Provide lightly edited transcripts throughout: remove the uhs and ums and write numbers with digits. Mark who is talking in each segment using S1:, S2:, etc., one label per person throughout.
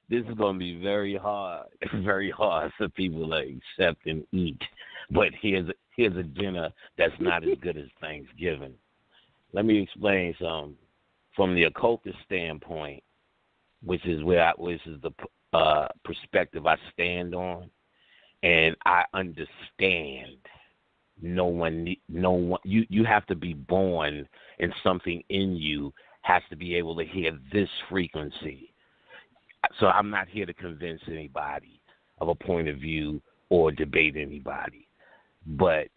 S1: This is going to be very hard, very hard for people to accept and eat. But here's a dinner that's not as good as Thanksgiving. Let me explain some from the occultist standpoint, which is the perspective I stand on, and I understand. No one. You have to be born, and something in you has to be able to hear this frequency. So I'm not here to convince anybody of a point of view or debate anybody. But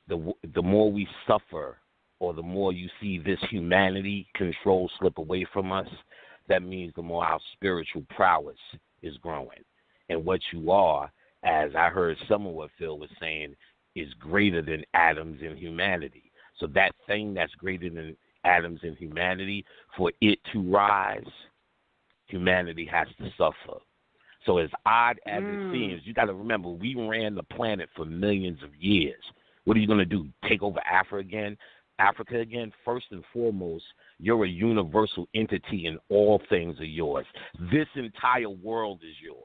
S1: the more we suffer, or the more you see this humanity control slip away from us, that means the more our spiritual prowess is growing. And what you are, as I heard some of what Phil was saying, is greater than atoms in humanity. So that thing that's greater than atoms in humanity, for it to rise, humanity has to suffer. So as odd as it seems, you got to remember, we ran the planet for millions of years. What are you going to do, take over Africa again? First and foremost, you're a universal entity and all things are yours. This entire world is yours.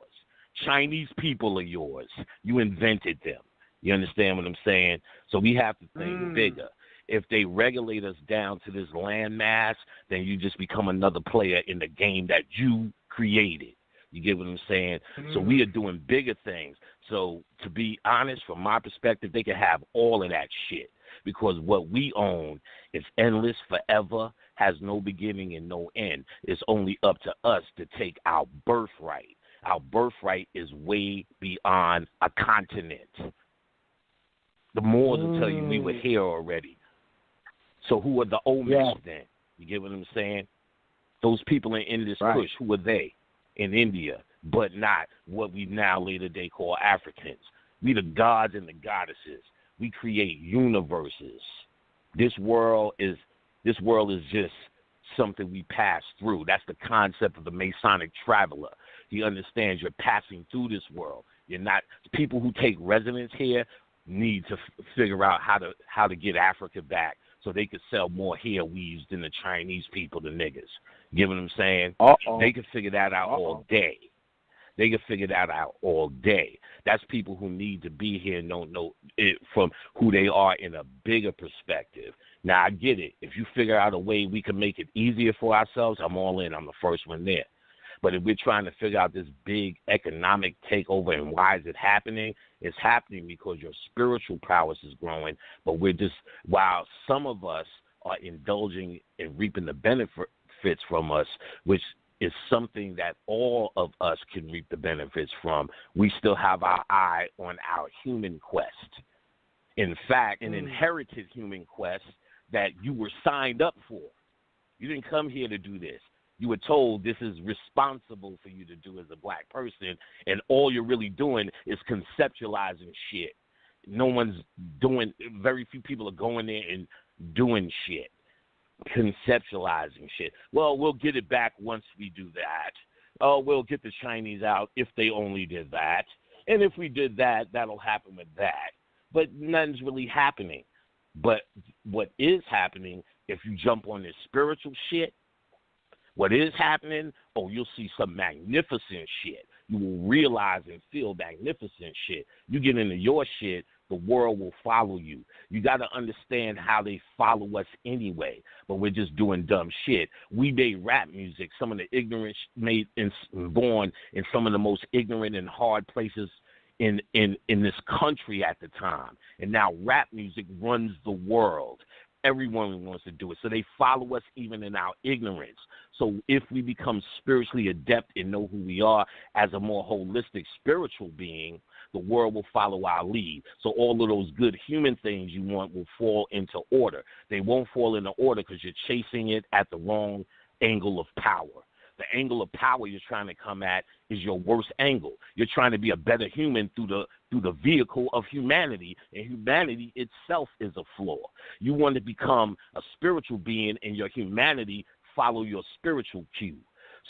S1: Chinese people are yours. You invented them. You understand what I'm saying? So we have to think bigger. If they regulate us down to this landmass, then you just become another player in the game that you created. You get what I'm saying? So we are doing bigger things. So to be honest, from my perspective, they can have all of that shit, because what we own is endless, forever, has no beginning and no end. It's only up to us to take our birthright. Our birthright is way beyond a continent. The Moors will tell you we were here already. So who are the Olmecs then? You get what I'm saying? Those people in Indus Kush, who are they? In India, but not what we now later day call Africans. We the gods and the goddesses. We create universes. This world is just something we pass through. That's the concept of the Masonic traveler. He understands you're passing through this world. You're not. People who take residence here need to figure out how to get Africa back, so they could sell more hair weaves than the Chinese people, the niggas. You get what I'm saying? They can figure that out all day. They can figure that out all day. That's people who need to be here and don't know it from who they are in a bigger perspective. Now, I get it. If you figure out a way we can make it easier for ourselves, I'm all in. I'm the first one there. But if we're trying to figure out this big economic takeover and why is it happening, it's happening because your spiritual prowess is growing. But we're just, while some of us are indulging and reaping the benefits from us, which is something that all of us can reap the benefits from, we still have our eye on our human quest. In fact, an inherited human quest that you were signed up for. You didn't come here to do this. You were told this is responsible for you to do as a black person, and all you're really doing is conceptualizing shit. Very few people are going there and doing shit, conceptualizing shit. Well, we'll get it back once we do that. Oh, we'll get the Chinese out if they only did that. And if we did that, that'll happen with that. But nothing's really happening. But what is happening, if you jump on this spiritual shit, what is happening, you'll see some magnificent shit. You will realize and feel magnificent shit. You get into your shit, the world will follow you. You got to understand how they follow us anyway, but we're just doing dumb shit. We made rap music, some of the ignorant born in some of the most ignorant and hard places in this country at the time. And now rap music runs the world. Everyone wants to do it. So they follow us even in our ignorance. So if we become spiritually adept and know who we are as a more holistic spiritual being, the world will follow our lead. So all of those good human things you want will fall into order. They won't fall into order because you're chasing it at the wrong angle of power. The angle of power you're trying to come at is your worst angle. You're trying to be a better human through the vehicle of humanity, and humanity itself is a flaw. You want to become a spiritual being, and your humanity follow your spiritual cue.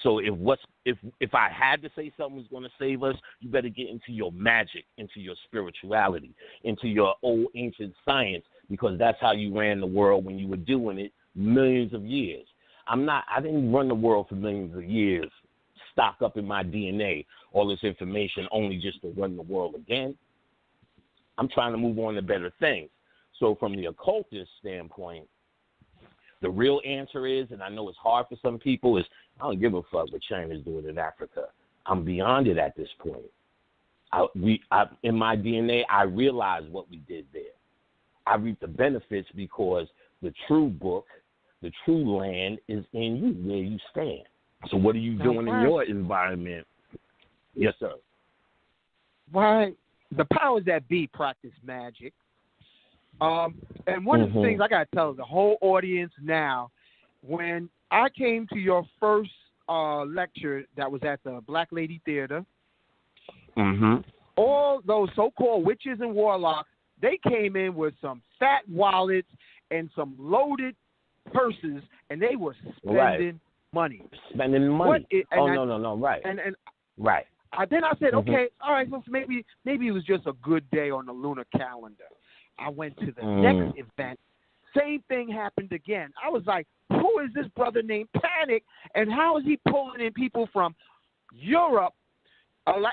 S1: So if I had to say something was going to save us, you better get into your magic, into your spirituality, into your old ancient science, because that's how you ran the world when you were doing it millions of years. I didn't run the world for millions of years stock up in my DNA all this information only just to run the world again. I'm trying to move on to better things. So from the occultist standpoint, the real answer is, and I know it's hard for some people, is I don't give a fuck what China's doing in Africa. I'm beyond it at this point. In my DNA, I realize what we did there. I reap the benefits because the true book, the true land is in you, where you stand. So what are you doing in your environment? Yes, sir.
S2: Why? The powers that be practice magic. And one of the things I got to tell the whole audience now, when I came to your first lecture that was at the Black Lady Theater, all those so-called witches and warlocks, they came in with some fat wallets and some loaded purses, and they were spending money.
S1: Spending money. No, right. Right.
S2: Then I said, okay, all right, so maybe it was just a good day on the lunar calendar. I went to the next event. Same thing happened again. I was like, who is this brother named Panic, and how is he pulling in people from Europe?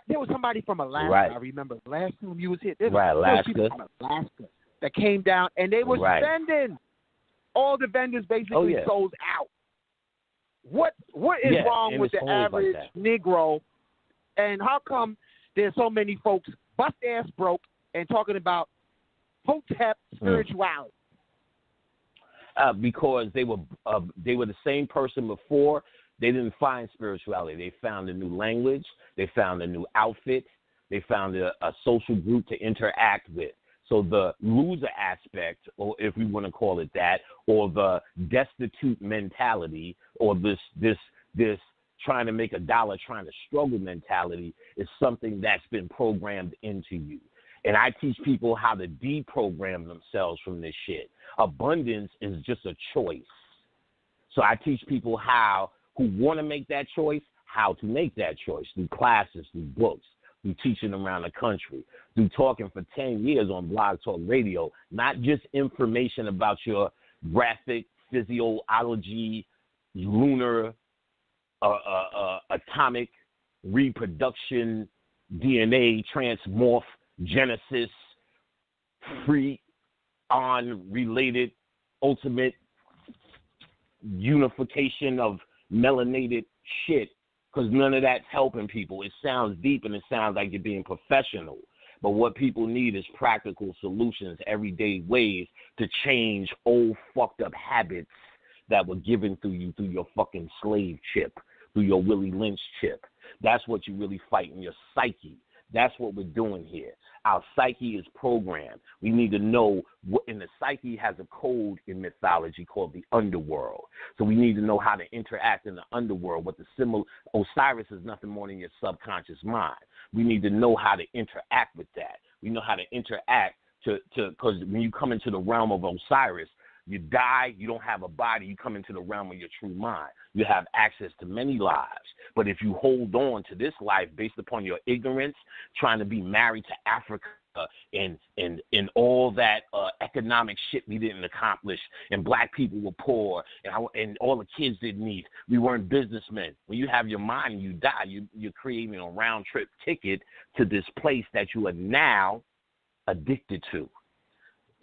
S2: There was somebody from Alaska. Right. I remember last time you was here. There was people from Alaska that came down, and they were spending. All the vendors basically sold out. What is wrong with the average Negro, and how come there's so many folks bust-ass broke and talking about Hotep spirituality?
S1: Because they were the same person before. They didn't find spirituality. They found a new language. They found a new outfit. They found a social group to interact with. So the loser aspect, or if we want to call it that, or the destitute mentality, or this trying to make a dollar, trying to struggle mentality, is something that's been programmed into you. And I teach people how to deprogram themselves from this shit. Abundance is just a choice. So I teach people who want to make that choice, how to make that choice through classes, through books, through teaching around the country, through talking for 10 years on Blog Talk Radio, not just information about your graphic, physiology, lunar, atomic, reproduction, DNA, transmorph, genesis, related, ultimate unification of melanated shit, because none of that's helping people. It sounds deep and it sounds like you're being professional. But what people need is practical solutions, everyday ways to change old fucked up habits that were given through you through your fucking slave chip, through your Willie Lynch chip. That's what you really fight in your psyche. That's what we're doing here. Our psyche is programmed. We need to know what, and the psyche has a code in mythology called the underworld. So we need to know how to interact in the underworld. What the symbol Osiris is nothing more than your subconscious mind. We need to know how to interact with that. We know how to interact because when you come into the realm of Osiris, you die, you don't have a body, you come into the realm of your true mind. You have access to many lives. But if you hold on to this life based upon your ignorance, trying to be married to Africa and all that economic shit we didn't accomplish, and black people were poor, and all the kids didn't eat, we weren't businessmen. When you have your mind and you die, you're creating a round-trip ticket to this place that you are now addicted to.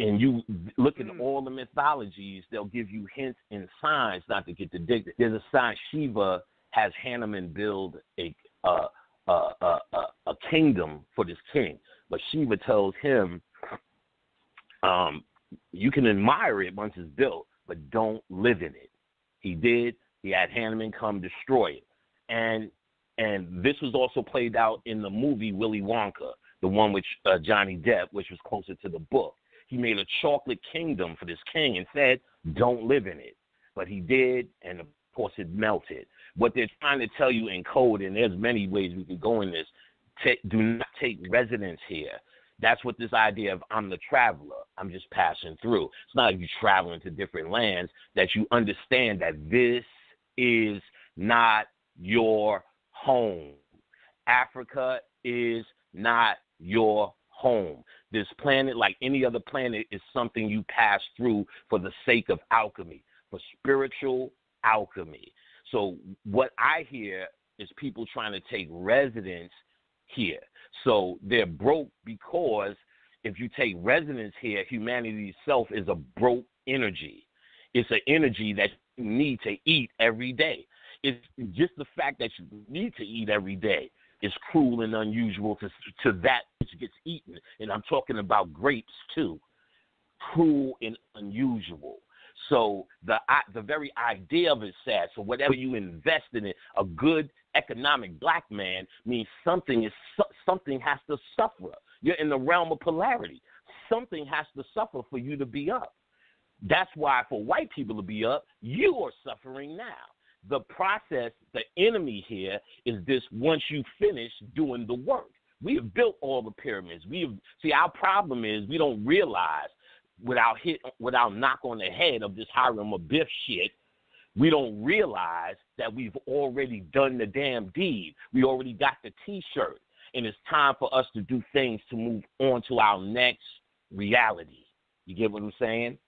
S1: And you look at all the mythologies, they'll give you hints and signs not to get addicted. There's a sign Shiva has Hanuman build a kingdom for this king. But Shiva tells him, you can admire it once it's built, but don't live in it. He did. He had Hanuman come destroy it. And this was also played out in the movie Willy Wonka, the one with Johnny Depp, which was closer to the book. He made a chocolate kingdom for this king and said, don't live in it. But he did, and of course it melted. What they're trying to tell you in code, and there's many ways we could go in this, do not take residence here. That's what this idea of I'm the traveler, I'm just passing through. It's not like you're traveling to different lands, that you understand that this is not your home. Africa is not your home. This planet, like any other planet, is something you pass through for the sake of alchemy, for spiritual alchemy. So what I hear is people trying to take residence here. So they're broke because if you take residence here, humanity itself is a broke energy. It's an energy that you need to eat every day. It's just the fact that you need to eat every day is cruel and unusual to that which gets eaten. And I'm talking about grapes too. Cruel and unusual. So the very idea of it is sad. So whatever you invest in it, a good economic black man means something has to suffer. You're in the realm of polarity. Something has to suffer for you to be up. That's why for white people to be up, you are suffering now. The process, the enemy here is this: once you finish doing the work. We have built all the pyramids. See, our problem is we don't realize without knock on the head of this Hiram Abiff shit, we don't realize that we've already done the damn deed. We already got the T-shirt, and it's time for us to do things to move on to our next reality. You get what I'm saying?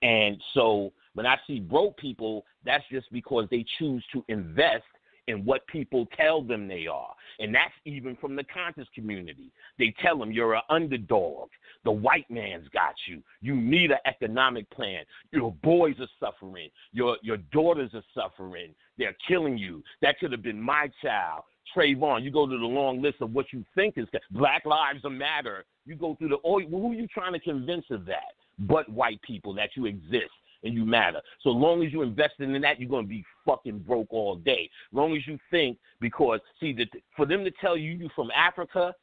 S1: And so when I see broke people, that's just because they choose to invest in what people tell them they are. And that's even from the conscious community. They tell them you're an underdog. The white man's got you. You need an economic plan. Your boys are suffering. Your daughters are suffering. They're killing you. That could have been my child. Trayvon, you go to the long list of what you think is Black Lives Matter. You go through who are you trying to convince of that? But white people, that you exist and you matter. So long as you invest in that, you're going to be fucking broke all day. As long as you think, because, see, for them to tell you from Africa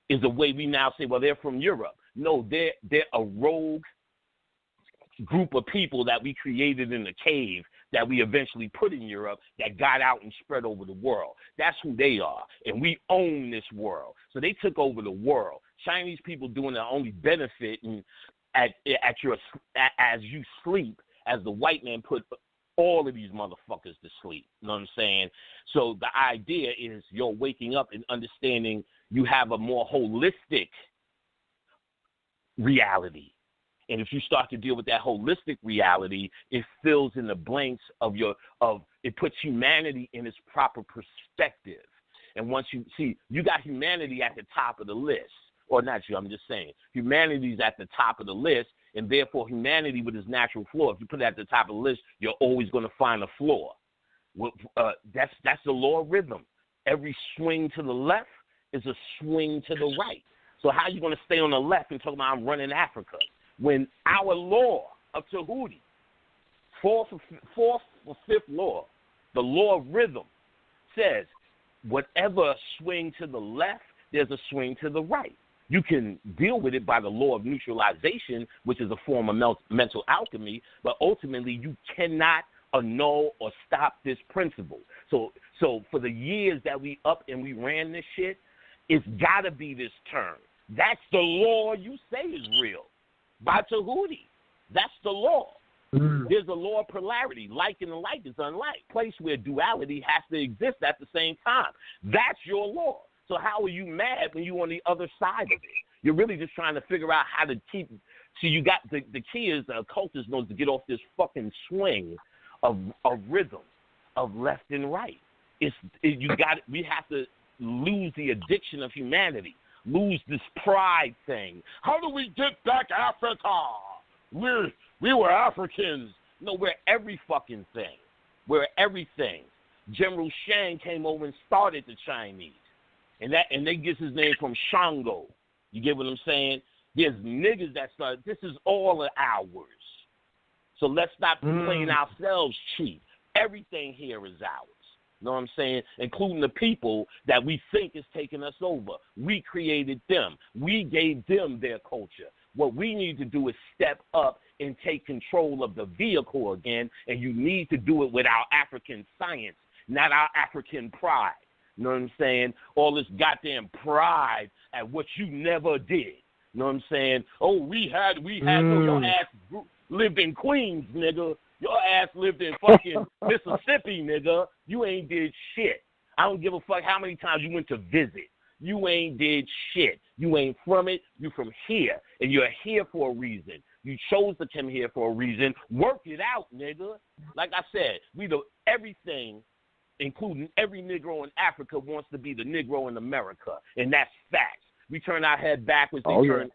S1: is the way we now say, well, they're from Europe. No, they're a rogue group of people that we created in a cave that we eventually put in Europe that got out and spread over the world. That's who they are, and we own this world. So they took over the world. Chinese people doing their only benefit as you sleep, as the white man put all of these motherfuckers to sleep. You know what I'm saying? So the idea is you're waking up and understanding you have a more holistic reality. And if you start to deal with that holistic reality, it fills in the blanks it puts humanity in its proper perspective. And once you see, you got humanity at the top of the list. Or not you, I'm just saying. Humanity's at the top of the list, and therefore humanity with its natural flaw, if you put it at the top of the list, you're always going to find a flaw. That's the law of rhythm. Every swing to the left is a swing to the right. So how are you going to stay on the left and talk about I'm running Africa? When our law of Tahuti, fourth or fifth law, the law of rhythm, says whatever swing to the left, there's a swing to the right. You can deal with it by the law of neutralization, which is a form of mental alchemy, but ultimately you cannot annul or stop this principle. So for the years that we up and we ran this shit, it's got to be this term. That's the law you say is real. By Tahuti. That's the law. There's a law of polarity. Like and like is unlike. Place where duality has to exist at the same time. That's your law. So how are you mad when you're on the other side of it? You're really just trying to figure out how to keep. See, you got the key is the occultist knows to get off this fucking swing of rhythm, of left and right. We have to lose the addiction of humanity, lose this pride thing. How do we get back Africa? We were Africans. No, we're every fucking thing. We're everything. General Shang came over and started the Chinese. And they get his name from Shango. You get what I'm saying? There's niggas that started. This is all of ours. So let's stop playing ourselves cheap. Everything here is ours. You know what I'm saying? Including the people that we think is taking us over. We created them. We gave them their culture. What we need to do is step up and take control of the vehicle again, and you need to do it with our African science, not our African pride. You know what I'm saying? All this goddamn pride at what you never did. You know what I'm saying? Oh, we had your ass lived in Queens, nigga. Your ass lived in fucking Mississippi, nigga. You ain't did shit. I don't give a fuck how many times you went to visit. You ain't did shit. You ain't from it. You from here. And you're here for a reason. You chose to come here for a reason. Work it out, nigga. Like I said, everything including every Negro in Africa, wants to be the Negro in America, and that's facts. We turn our head backwards, they turn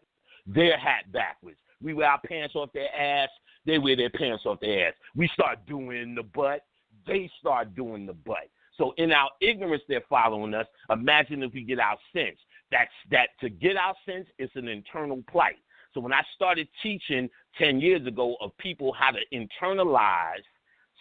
S1: their hat backwards. We wear our pants off their ass, they wear their pants off their ass. We start doing the butt, they start doing the butt. So in our ignorance, they're following us. Imagine if we get our sense. That to get our sense is an internal plight. So when I started teaching 10 years ago of people how to internalize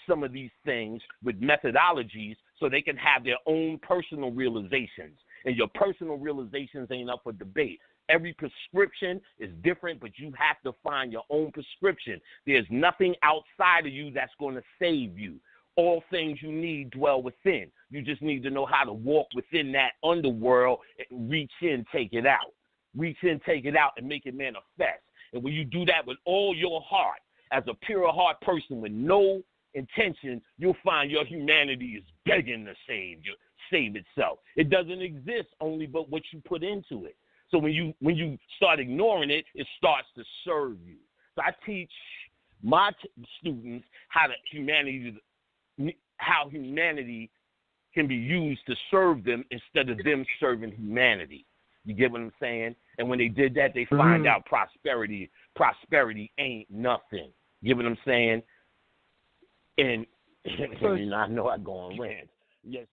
S1: some of these things with methodologies so they can have their own personal realizations. And your personal realizations ain't up for debate. Every prescription is different, but you have to find your own prescription. There's nothing outside of you that's going to save you. All things you need dwell within. You just need to know how to walk within that underworld and reach in, take it out. Reach in, take it out, and make it manifest. And when you do that with all your heart, as a pure heart person with no intention, you'll find your humanity is begging to save itself. It doesn't exist only but what you put into it. So when you start ignoring it, it starts to serve you. So I teach my students how humanity can be used to serve them instead of them serving humanity. You get what I'm saying? And when they did that, they find out prosperity ain't nothing. You get what I'm saying? And I know I go on rants. Yes.